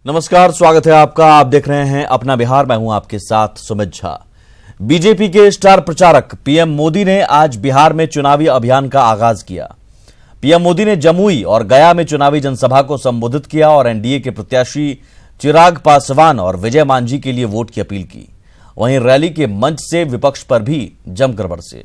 नमस्कार, स्वागत है आपका। आप देख रहे हैं अपना बिहार। मैं हूं आपके साथ सुमित झा। बीजेपी के स्टार प्रचारक पीएम मोदी ने आज बिहार में चुनावी अभियान का आगाज किया। पीएम मोदी ने जमुई और गया में चुनावी जनसभा को संबोधित किया और एनडीए के प्रत्याशी चिराग पासवान और विजय मांझी के लिए वोट की अपील की। वहीं रैली के मंच से विपक्ष पर भी जमकर बरसे।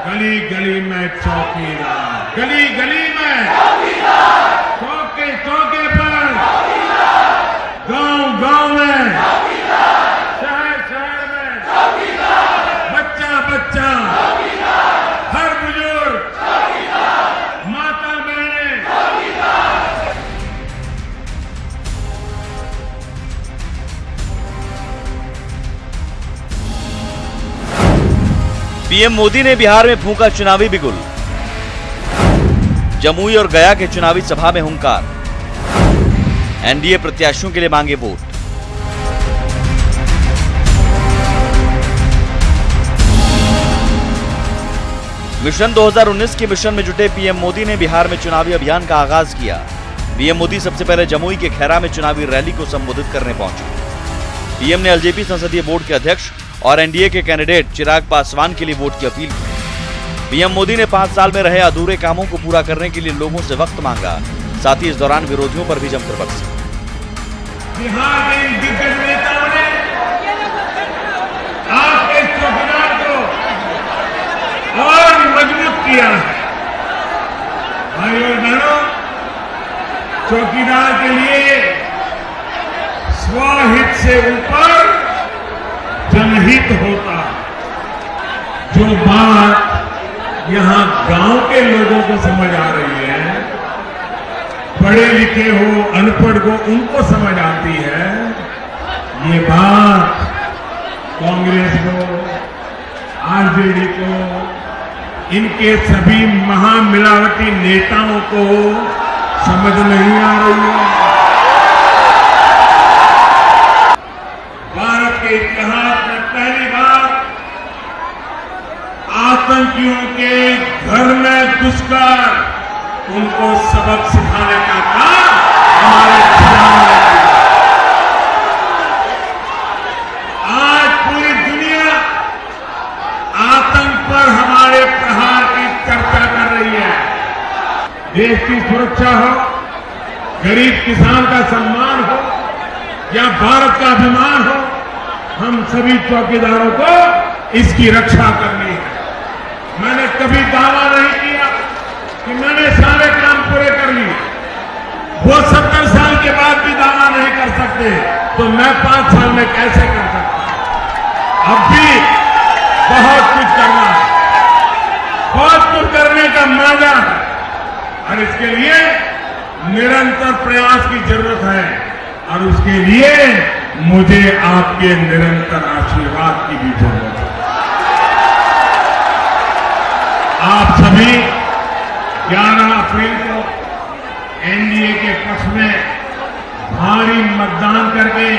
गली गली में चौकीदार, गली गली में चौके चौके पर, गांव गांव में, शहर शहर में, बच्चा बच्चा, हर बुजुर्ग, माता बहनें। पीएम मोदी ने बिहार में फूंका चुनावी बिगुल। जमुई और गया के चुनावी सभा में हुंकार। एनडीए प्रत्याशियों के लिए मांगे वोट। मिशन 2019 के मिशन में जुटे पीएम मोदी ने बिहार में चुनावी अभियान का आगाज किया। पीएम मोदी सबसे पहले जमुई के खैरा में चुनावी रैली को संबोधित करने पहुंचे। पीएम ने एलजेपी संसदीय बोर्ड के अध्यक्ष और एनडीए के कैंडिडेट चिराग पासवान के लिए वोट की अपील की। पीएम मोदी ने 5 साल में रहे अधूरे कामों को पूरा करने के लिए लोगों से वक्त मांगा। साथ ही इस दौरान विरोधियों पर भी जमकर बरसे। बिहार के दिग्गज नेताओं ने आपके चौकीदार को और मजबूत किया है। भाइयों और बहनों, चौकीदार के लिए स्वहित से ऊपर जनहित होता। जो बात यहां गांव के लोगों को समझ आ रही है, पढ़े लिखे हो अनपढ़ को उनको समझ आती है, ये बात कांग्रेस को, आरजेडी को, इनके सभी महामिलावटी नेताओं को समझ नहीं आ रही है। भारत के इतिहास में पहली बार आतंकियों के घर में घुसकर उनको सबक सिखाने का काम हमारे जवानों ने किया। आज पूरी दुनिया आतंक पर हमारे प्रहार की चर्चा कर रही है। देश की सुरक्षा हो, गरीब किसान का सम्मान हो या भारत का अभिमान हो, हम सभी चौकीदारों को इसकी रक्षा करनी है। मैंने कभी दावा नहीं किया कि मैंने सारे काम पूरे कर लिए। वो 70 साल के बाद भी दावा नहीं कर सकते, तो मैं 5 साल में कैसे कर सकता? अब भी बहुत कुछ करना है, बहुत कुछ करने का मांगा है और इसके लिए निरंतर प्रयास की जरूरत है और उसके लिए मुझे आपके निरंतर आशीर्वाद की भी जरूरत है। आप सभी 11 अप्रैल को एनडीए के पक्ष में भारी मतदान करके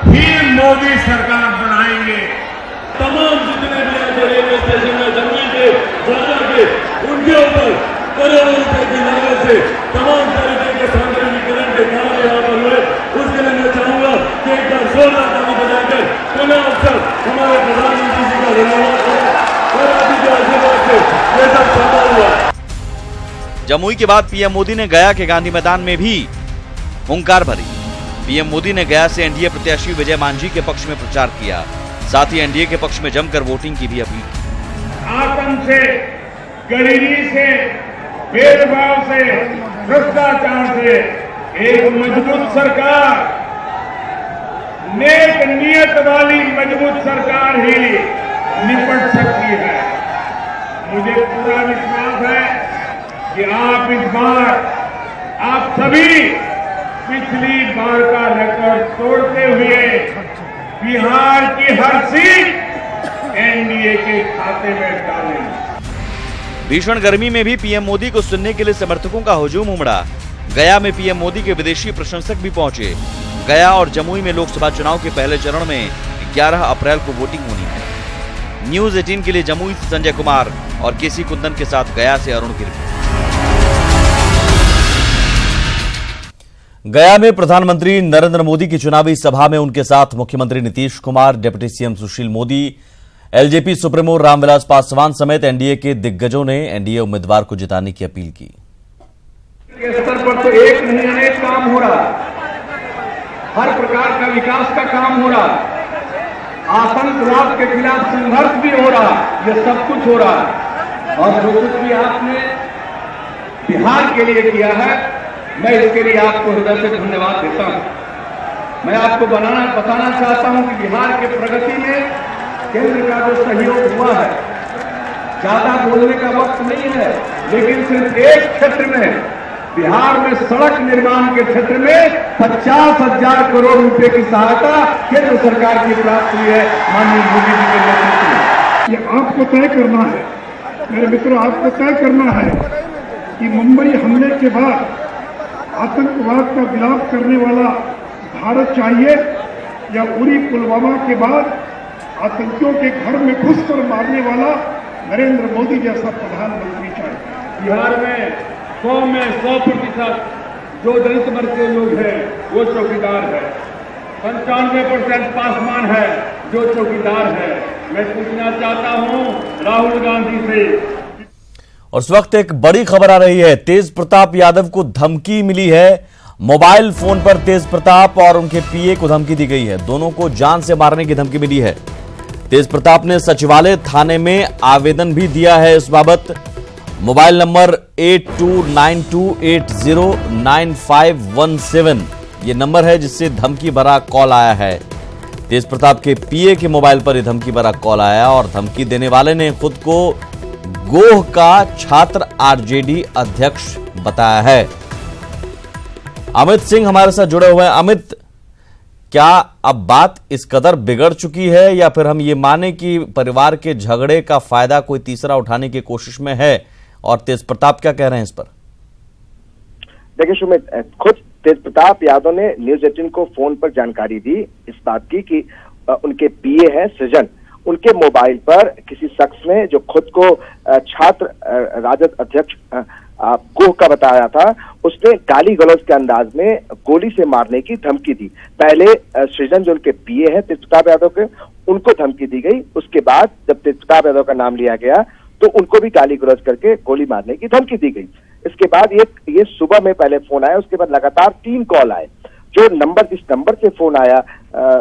फिर मोदी सरकार बनाएंगे। तमाम जितने भी आज रेलवे स्टेशन में जमीन के ज्यादा के उनके ऊपर करोड़ों रुपए की लागत से तमाम तरीके के सौंदर्यीकरण के काम यहाँ पर हुए। उसके लिए मैं चाहूंगा कि एक बार जोरदार ताली बजाकर पुनः अवसर हमारे प्रधानमंत्री जी का धन्यवाद करें और अभी के आशीर्वाद से ये सब संभव हुआ। जमुई के बाद पीएम मोदी ने गया के गांधी मैदान में भी हुंकार भरी। पीएम मोदी ने गया से एनडीए प्रत्याशी विजय मांझी के पक्ष में प्रचार किया। साथ ही एनडीए के पक्ष में जमकर वोटिंग की भी अपील की। आतंक से, गरीबी से, भेदभाव से, भ्रष्टाचार से एक मजबूत सरकार, नेक नियत वाली मजबूत सरकार ही निपट सकती है। मुझे पूरा विश्वास है कि आप इस बार, आप सभी पिछली बार का रिकॉर्ड तोड़ते हुए बिहार की हर सीट एनडीए के खाते में डालेंगे। भीषण गर्मी में भी पीएम मोदी को सुनने के लिए समर्थकों का हुजूम उमड़ा। गया में पीएम मोदी के विदेशी प्रशंसक भी पहुंचे। गया और जमुई में लोकसभा चुनाव के पहले चरण में 11 अप्रैल को वोटिंग होनी है। न्यूज 18 के लिए जमुई से संजय कुमार और केसी कुंदन के साथ गया से अरुण की रिपोर्ट। गया में प्रधानमंत्री नरेंद्र मोदी की चुनावी सभा में उनके साथ मुख्यमंत्री Nitish Kumar, deputy CM Sushil Modi, LJP supremo Ramvilas Paswan समेत एनडीए के दिग्गजों ने एनडीए उम्मीदवार को जिताने की अपील की। स्तर पर तो एक नहीं अनेक काम हो रहा, हर प्रकार का विकास का काम हो रहा, आतंकवाद के खिलाफ संघर्ष भी हो रहा, यह सब कुछ हो रहा। और जो कुछ भी आपने बिहार के लिए किया है, मैं इसके लिए आपको हृदय से धन्यवाद देता हूं। मैं आपको बताना चाहता हूं कि बिहार के प्रगति में केंद्र का जो सहयोग हुआ है, ज्यादा बोलने का वक्त नहीं है, लेकिन सिर्फ एक क्षेत्र में, बिहार में सड़क निर्माण के क्षेत्र में 50,000 करोड़ रुपए की सहायता केंद्र सरकार की प्राप्त हुई है माननीय मोदी जी के नेतृत्व में। ये आपको तय करना है मेरे मित्रों, आपको तय करना है कि मुंबई हमले के बाद आतंकवाद का विलाप करने वाला भारत चाहिए या उरी पुलवामा के बाद आतंकियों के घर में घुसकर मारने वाला नरेंद्र मोदी जैसा प्रधानमंत्री चाहिए। बिहार में 100 में 100% जो दलित वर्ग के लोग हैं वो चौकीदार है, 95% पासवान है जो चौकीदार है। मैं पूछना चाहता हूं राहुल गांधी से। और इस वक्त एक बड़ी खबर आ रही है, तेज प्रताप यादव को धमकी मिली है। मोबाइल फोन पर तेज प्रताप और उनके पीए को धमकी दी गई है। दोनों को जान से मारने की धमकी मिली है। तेज प्रताप ने सचिवालय थाने में आवेदन भी दिया है इस बाबत। मोबाइल नंबर 8292809517 ये नंबर है जिससे धमकी भरा कॉल आया है। तेज प्रताप के पीए के मोबाइल पर यह धमकी भरा कॉल आया और धमकी देने वाले ने खुद को गोह का छात्र आरजेडी अध्यक्ष बताया है। अमित सिंह हमारे साथ जुड़े हुए हैं। अमित, क्या अब बात इस कदर बिगड़ चुकी है या फिर हम ये माने कि परिवार के झगड़े का फायदा कोई तीसरा उठाने की कोशिश में है, और तेज प्रताप क्या कह रहे हैं इस पर? देखिए सुमित, खुद तेज प्रताप यादव ने न्यूज 18 को फोन पर जानकारी दी इस बात की कि उनके पीए हैं सृजन, उनके मोबाइल पर किसी शख्स ने जो खुद को छात्र राजद अध्यक्ष गोह का बताया था, उसने गाली गलौज के अंदाज में गोली से मारने की धमकी दी। पहले सृजन जो उनके पीए हैं तेज प्रताप यादव के, उनको धमकी दी गई। उसके बाद जब तेज प्रताप यादव का नाम लिया गया तो उनको भी गाली गलौज करके गोली मारने की धमकी दी गई। इसके बाद ये सुबह में पहले फोन आया, उसके बाद लगातार 3 कॉल आए। जो नंबर जिस नंबर से फोन आया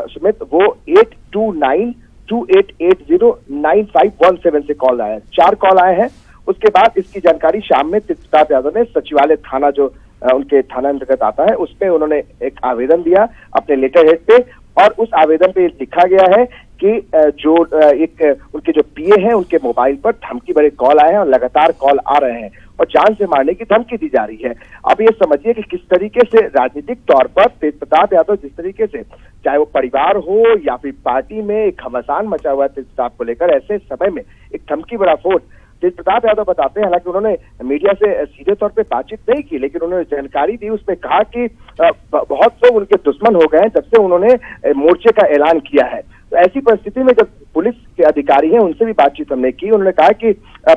सुमित, वो 829288809517 से कॉल आया। 4 कॉल आए हैं। उसके बाद इसकी जानकारी शाम में तेज प्रताप यादव ने सचिवालय थाना जो उनके थाना अंतर्गत आता है उसमें उन्होंने एक आवेदन दिया अपने लेटर हेड पे, और उस आवेदन पे लिखा गया है कि जो उनके जो पीए हैं उनके मोबाइल पर धमकी भरे कॉल आए हैं और लगातार कॉल आ रहे हैं और जान से मारने की धमकी दी जा रही है। अब ये समझिए कि किस तरीके से राजनीतिक तौर पर तेज प्रताप यादव जिस तरीके से, चाहे वो परिवार हो या फिर पार्टी में एक घमासान मचा हुआ है तेज प्रताप को लेकर, ऐसे समय में एक धमकी भरा फोन तेज प्रताप यादव बताते हैं। हालांकि उन्होंने मीडिया से सीधे तौर पे बातचीत नहीं की, लेकिन उन्होंने जानकारी दी। उसमें कहा कि बहुत लोग उनके दुश्मन हो गए हैं जब से उन्होंने मोर्चे का ऐलान किया है। तो ऐसी परिस्थिति में जब पुलिस के अधिकारी हैं उनसे भी बातचीत हमने की, उन्होंने कहा कि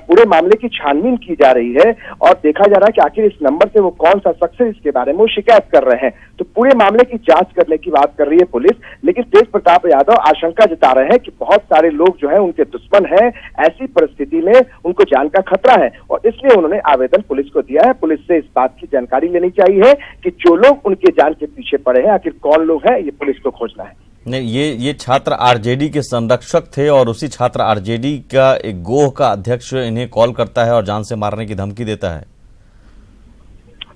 पूरे मामले की छानबीन की जा रही है और देखा जा रहा है कि आखिर इस नंबर से वो कौन सा शख्स है इसके बारे में वो शिकायत कर रहे हैं। तो पूरे मामले की जांच करने की बात कर रही है पुलिस। लेकिन तेज प्रताप यादव आशंका जता रहे हैं कि बहुत सारे लोग जो है उनके दुश्मन हैं, ऐसी परिस्थिति में उनको जान का खतरा है और इसलिए उन्होंने आवेदन पुलिस को दिया है। पुलिस से इस बात की जानकारी लेनी चाहिए कि जो लोग उनके जान के पीछे पड़े हैं आखिर कौन लोग हैं, ये पुलिस को खोजना है। नहीं, ये छात्र आरजेडी के संरक्षक थे और उसी छात्र आरजेडी का एक गोह का अध्यक्ष इन्हें कॉल करता है और जान से मारने की धमकी देता है।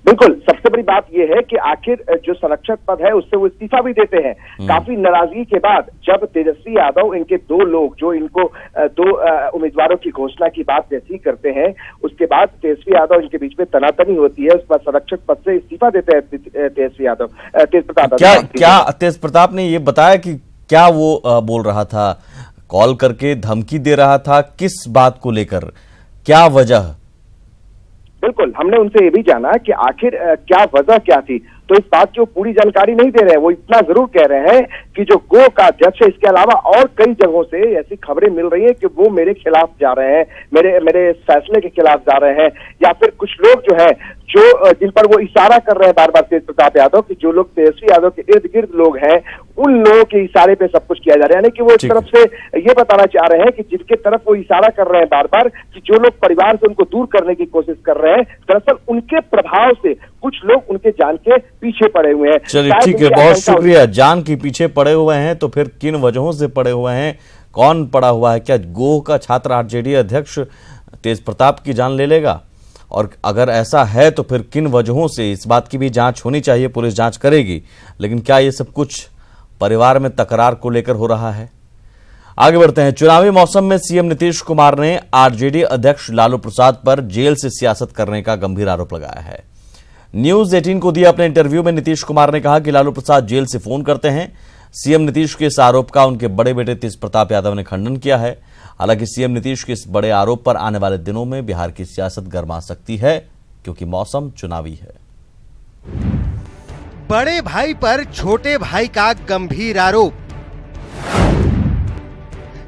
बिल्कुल, सबसे बड़ी बात यह है कि आखिर जो संरक्षक पद है उससे वो इस्तीफा भी देते हैं। काफी नाराजगी के बाद जब तेजस्वी यादव इनके 2 लोग जो इनको 2 उम्मीदवारों की घोषणा की बात जैसे ही करते हैं, उसके बाद तेजस्वी यादव इनके बीच में तनातनी होती है। उसके बाद संरक्षक पद से इस्तीफा देते हैं तेजस्वी यादव, तेज प्रताप। क्या तेज प्रताप ने ये बताया कि क्या वो बोल रहा था, कॉल करके धमकी दे रहा था, किस बात को लेकर, क्या वजह? बिल्कुल, हमने उनसे ये भी जाना कि आखिर क्या वजह क्या थी। तो इस बात की वो पूरी जानकारी नहीं दे रहे हैं। वो इतना जरूर कह रहे हैं कि जो गो का अध्यक्ष है, इसके अलावा और कई जगहों से ऐसी खबरें मिल रही हैं कि वो मेरे खिलाफ जा रहे हैं, मेरे फैसले के खिलाफ जा रहे हैं, या फिर कुछ लोग जो है जिन पर वो इशारा कर रहे हैं बार बार तेज प्रताप यादव कि जो लोग तेजस्वी यादव के इर्द गिर्द लोग हैं, उन लोगों के इशारे पे सब कुछ किया जा रहा है। यानी कि वो एक तरफ से ये बताना चाह रहे हैं कि जिनके तरफ वो इशारा कर रहे हैं बार बार कि जो लोग परिवार से उनको दूर करने की कोशिश कर रहे हैं, दरअसल उनके प्रभाव से कुछ लोग उनके जान के पीछे पड़े हुए हैं। चलिए ठीक है, बहुत शुक्रिया। जान के पीछे पड़े हुए हैं तो फिर किन वजहों से पड़े हुए हैं, कौन पड़ा हुआ है? क्या गोह का छात्र आरजेडी अध्यक्ष तेज प्रताप की जान ले लेगा? और अगर ऐसा है तो फिर किन वजहों से? इस बात की भी जांच होनी चाहिए, पुलिस जांच करेगी। लेकिन क्या ये सब कुछ परिवार में तकरार को लेकर हो रहा है? आगे बढ़ते हैं। चुनावी मौसम में सीएम नीतीश कुमार ने आरजेडी अध्यक्ष लालू प्रसाद पर जेल से सियासत करने का गंभीर आरोप लगाया है। न्यूज 18 को दिए अपने इंटरव्यू में नीतीश कुमार ने कहा कि लालू प्रसाद जेल से फोन करते हैं। सीएम नीतीश के इस आरोप का उनके बड़े बेटे तेज प्रताप यादव ने खंडन किया है। हालांकि सीएम नीतीश के इस बड़े आरोप पर आने वाले दिनों में बिहार की सियासत गर्मा सकती है, क्योंकि मौसम चुनावी है। बड़े भाई पर छोटे भाई का गंभीर आरोप।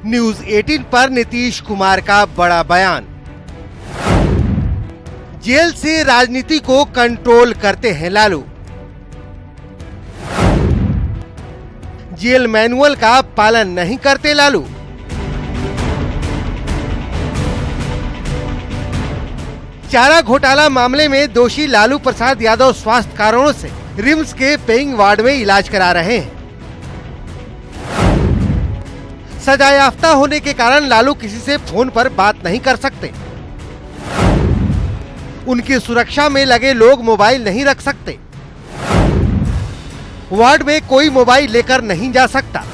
न्यूज 18 पर नीतीश कुमार का बड़ा बयान। जेल से राजनीति को कंट्रोल करते हैं लालू। जेल मैनुअल का पालन नहीं करते लालू। चारा घोटाला मामले में दोषी लालू प्रसाद यादव स्वास्थ्य कारणों से रिम्स के पेइंग वार्ड में इलाज करा रहे हैं। सजायाफ्ता होने के कारण लालू किसी से फोन पर बात नहीं कर सकते। उनकी सुरक्षा में लगे लोग मोबाइल नहीं रख सकते। वार्ड में कोई मोबाइल लेकर नहीं जा सकता।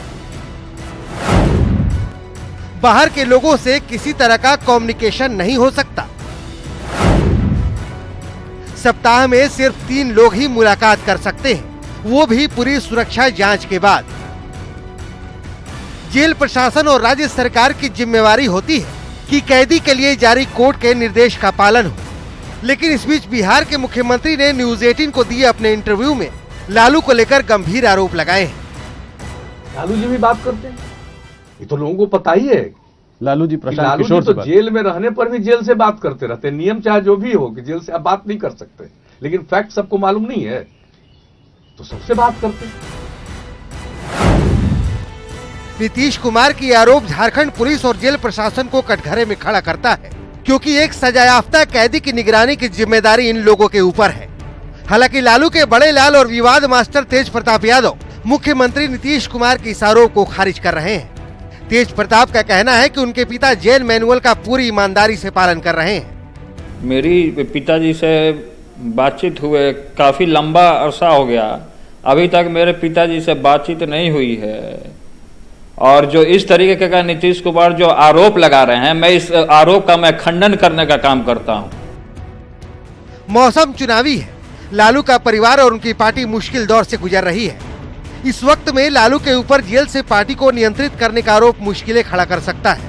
बाहर के लोगों से किसी तरह का कम्युनिकेशन नहीं हो सकता। सप्ताह में सिर्फ 3 लोग ही मुलाकात कर सकते हैं, वो भी पूरी सुरक्षा जांच के बाद। जेल प्रशासन और राज्य सरकार की जिम्मेवारी होती है कि कैदी के लिए जारी कोर्ट के निर्देश का पालन हो। लेकिन इस बीच बिहार के मुख्यमंत्री ने न्यूज 18 को दिए अपने इंटरव्यू में लालू को लेकर गंभीर आरोप लगाए हैं। लालू जी भी बात करते हैं, ये तो लोगों को पता ही है। लालू जी प्रशांत किशोर तो जेल में रहने पर भी जेल से बात करते रहते हैं। नियम चाहे जो भी हो कि जेल से आप बात नहीं कर सकते, लेकिन फैक्ट सबको मालूम नहीं है तो सबसे बात करते हैं। नीतीश कुमार की आरोप झारखंड पुलिस और जेल प्रशासन को कटघरे में खड़ा करता है, क्योंकि एक सजायाफ्ता कैदी की निगरानी की जिम्मेदारी इन लोगों के ऊपर है। हालांकि लालू के बड़े लाल और विवाद मास्टर तेज प्रताप यादव मुख्यमंत्री नीतीश कुमार के इस आरोप को खारिज कर रहे हैं। तेज प्रताप का कहना है कि उनके पिता जेल मैनुअल का पूरी ईमानदारी से पालन कर रहे हैं। मेरी पिताजी से बातचीत हुए काफी लंबा अरसा हो गया, अभी तक मेरे पिताजी से बातचीत नहीं हुई है। और जो इस तरीके का नीतीश कुमार जो आरोप लगा रहे हैं, मैं इस आरोप का मैं खंडन करने का काम करता हूं। मौसम चुनावी है। लालू का परिवार और उनकी पार्टी मुश्किल दौर से गुजर रही है। इस वक्त में लालू के ऊपर जेल से पार्टी को नियंत्रित करने का आरोप मुश्किलें खड़ा कर सकता है।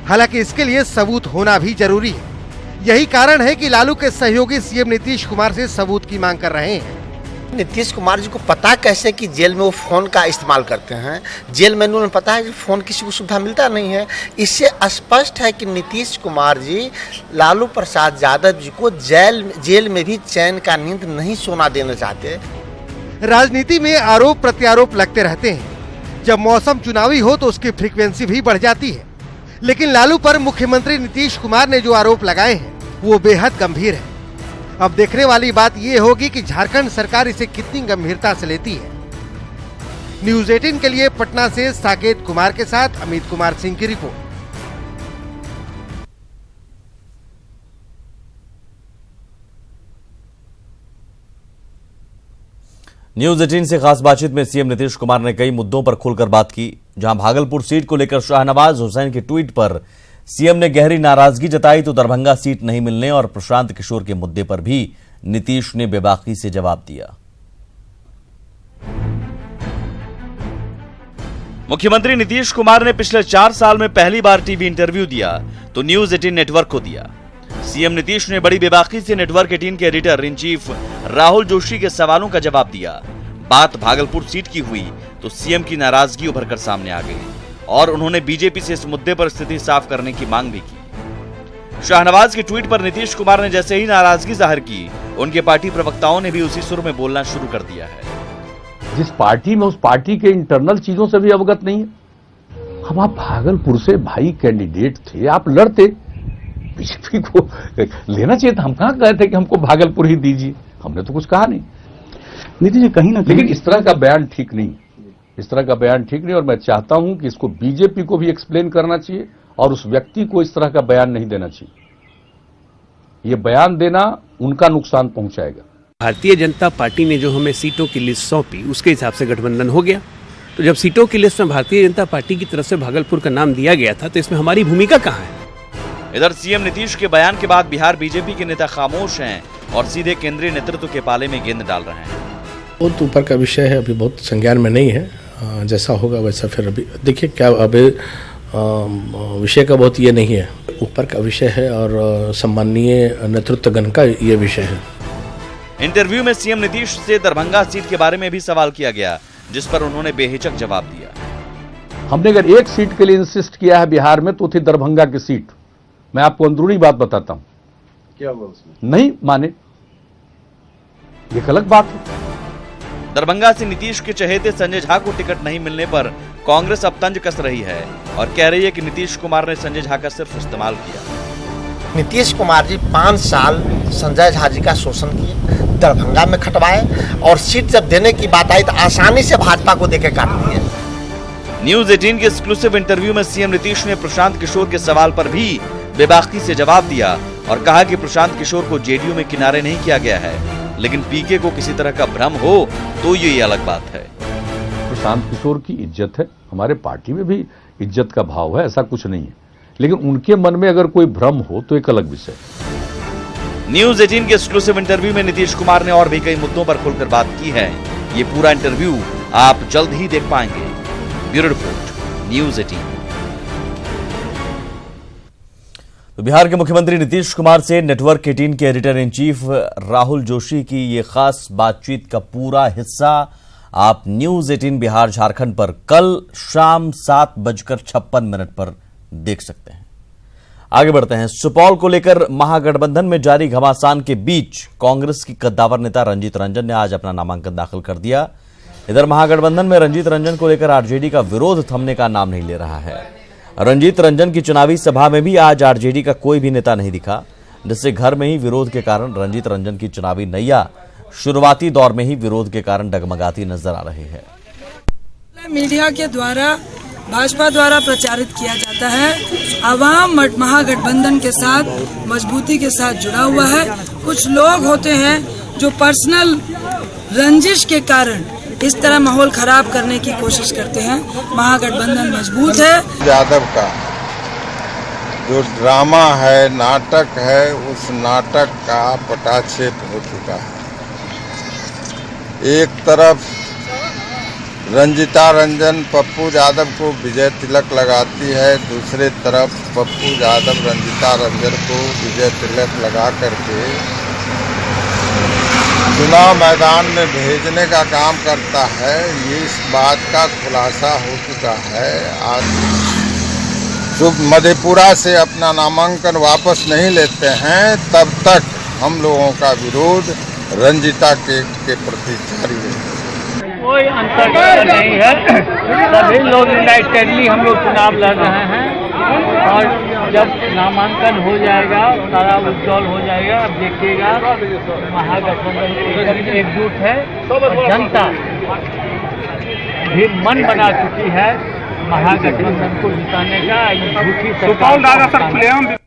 हालांकि इसके लिए सबूत होना भी जरूरी है। यही कारण है कि लालू के सहयोगी सीएम नीतीश कुमार से सबूत की मांग कर रहे हैं। नीतीश कुमार जी को पता कैसे कि जेल में वो फोन का इस्तेमाल करते हैं? जेल मैनुअल में पता है कि फोन किसी को सुविधा मिलता नहीं है। इससे स्पष्ट है कि नीतीश कुमार जी लालू प्रसाद यादव जी को जेल में भी चैन का नींद नहीं सोना देना चाहते। राजनीति में आरोप प्रत्यारोप लगते रहते हैं। जब मौसम चुनावी हो तो उसकी फ्रीक्वेंसी भी बढ़ जाती है। लेकिन लालू पर मुख्यमंत्री नीतीश कुमार ने जो आरोप लगाए हैं वो बेहद गंभीर है। अब देखने वाली बात ये होगी कि झारखंड सरकार इसे कितनी गंभीरता से लेती है। न्यूज 18 के लिए पटना से साकेत कुमार के साथ अमित कुमार सिंह की रिपोर्ट। न्यूज 18 से खास बातचीत में सीएम नीतीश कुमार ने कई मुद्दों पर खुलकर बात की। जहां भागलपुर सीट को लेकर शाहनवाज हुसैन के ट्वीट पर सीएम ने गहरी नाराजगी जताई, तो दरभंगा सीट नहीं मिलने और प्रशांत किशोर के मुद्दे पर भी नीतीश ने बेबाकी से जवाब दिया। मुख्यमंत्री नीतीश कुमार ने पिछले 4 साल में पहली बार टीवी इंटरव्यू दिया तो न्यूज 18 नेटवर्क को दिया। सीएम नीतीश ने बड़ी बेबाकी से नेटवर्क 18 के editor in chief Rahul Joshi के सवालों का जवाब दिया। बात भागलपुर सीट की हुई तो सीएम की नाराजगी उभर कर सामने आ गई और उन्होंने बीजेपी से इस मुद्दे पर स्थिति साफ करने की मांग भी की। शाहनवाज के ट्वीट पर नीतीश कुमार ने जैसे ही नाराजगी जाहिर की, उनके पार्टी प्रवक्ताओं ने भी उसी सुर में बोलना शुरू कर दिया है। जिस पार्टी में उस पार्टी के इंटरनल चीजों से भी अवगत नहीं है। हम आप भागलपुर से भाई कैंडिडेट थे, आप लड़ते, बीजेपी को लेना चाहिए था। हम कहां कहे थे कि हमको भागलपुर ही दीजिए, हमने तो कुछ कहा नहीं। नीतीश जी कहीं ना कहीं, लेकिन इस तरह का बयान ठीक नहीं, इस तरह का बयान ठीक नहीं। और मैं चाहता हूं कि इसको बीजेपी को भी एक्सप्लेन करना चाहिए और उस व्यक्ति को इस तरह का बयान नहीं देना चाहिए। यह बयान देना उनका नुकसान पहुंचाएगा। भारतीय जनता पार्टी ने जो हमें सीटों की लिस्ट सौंपी, उसके हिसाब से गठबंधन हो गया। तो जब सीटों की लिस्ट में भारतीय जनता पार्टी की तरफ से भागलपुर का नाम दिया गया था, तो इसमें हमारी भूमिका कहां है? इधर सीएम नीतीश के बयान के बाद बिहार बीजेपी के नेता खामोश हैं और सीधे केंद्रीय नेतृत्व के पाले में गेंद डाल रहे हैं। बहुत ऊपर का विषय है, अभी बहुत संज्ञान में नहीं है। जैसा होगा वैसा फिर अभी देखिए क्या, अभी विषय का बहुत ये नहीं है, ऊपर का विषय है और सम्माननीय नेतृत्वगण का ये विषय है। इंटरव्यू में सीएम नीतीश से दरभंगा सीट के बारे में भी सवाल किया गया, जिस पर उन्होंने बेहिचक जवाब दिया। हमने अगर एक सीट के लिए इंसिस्ट किया है बिहार में, तो थी दरभंगा की सीट। मैं आपको अंदरूनी बात बताता हूं, क्या हुआ उसमें? नहीं माने, ये अलग बात है। दरभंगा से नीतीश के चहेते संजय झा को टिकट नहीं मिलने पर कांग्रेस अब तंज कस रही है और कह रही है कि नीतीश कुमार ने संजय झा का सिर्फ इस्तेमाल किया। नीतीश कुमार जी 5 साल संजय झा जी का शोषण किए, दरभंगा में खटवाए और सीट जब देने की बात आई तो आसानी से भाजपा को देके काट दिए। न्यूज 18 के एक्सक्लूसिव इंटरव्यू में सीएम नीतीश ने प्रशांत किशोर के सवाल पर भी बेबाकी से जवाब दिया और कहा कि प्रशांत किशोर को जेडीयू में किनारे नहीं किया गया है, लेकिन पीके को किसी तरह का भ्रम हो तो ये अलग बात है। प्रशांत किशोर की इज्जत है, हमारे पार्टी में भी इज्जत का भाव है, ऐसा कुछ नहीं है, लेकिन उनके मन में अगर कोई भ्रम हो तो एक अलग विषय। न्यूज 18 के एक्सक्लूसिव इंटरव्यू में नीतीश कुमार ने और भी कई मुद्दों पर खुलकर बात की है। ये पूरा इंटरव्यू आप जल्द ही देख पाएंगे। Bureau report, news 18। तो बिहार के मुख्यमंत्री नीतीश कुमार से नेटवर्क 18 के editor in chief Rahul Joshi की ये खास बातचीत का पूरा हिस्सा आप न्यूज 18 बिहार झारखंड पर कल शाम 7:56 पर देख सकते हैं। आगे बढ़ते हैं। सुपौल को लेकर महागठबंधन में जारी घमासान के बीच कांग्रेस की कद्दावर नेता रंजीत रंजन ने आज अपना नामांकन दाखिल कर दिया। इधर महागठबंधन में रंजीत रंजन को लेकर आरजेडी का विरोध थमने का नाम नहीं ले रहा है। रंजीत रंजन की चुनावी सभा में भी आज आरजेडी का कोई भी नेता नहीं दिखा, जिससे घर में ही विरोध के कारण रंजीत रंजन की चुनावी नैया शुरुआती दौर में ही विरोध के कारण डगमगाती नजर आ रही है। मीडिया के द्वारा भाजपा द्वारा प्रचारित किया जाता है, आवाम महागठबंधन के साथ मजबूती के साथ जुड़ा हुआ है। कुछ लोग होते हैं जो पर्सनल रंजिश के कारण इस तरह माहौल खराब करने की कोशिश करते हैं। महागठबंधन मजबूत है। यादव का जो ड्रामा है, नाटक है, उस नाटक का पटाक्षेप हो चुका है। एक तरफ रंजिता रंजन पप्पू यादव को विजय तिलक लगाती है, दूसरे तरफ पप्पू यादव रंजिता रंजन को विजय तिलक लगा करके चुनाव मैदान में भेजने का काम करता है। ये इस बात का खुलासा हो चुका है। आज जब मधेपुरा से अपना नामांकन वापस नहीं लेते हैं, तब तक हम लोगों का विरोध रंजिता के प्रति जारी है। कोई अंतर नहीं है, सभी लोग यूनाइटेडली हम लोग चुनाव लड़ रहे हैं और जब नामांकन हो जाएगा सारा उज्जवल हो जाएगा। अब देखिएगा महागठबंधन एकजुट है और जनता भी मन बना चुकी है महागठबंधन को जिताने का। झूठी सरकार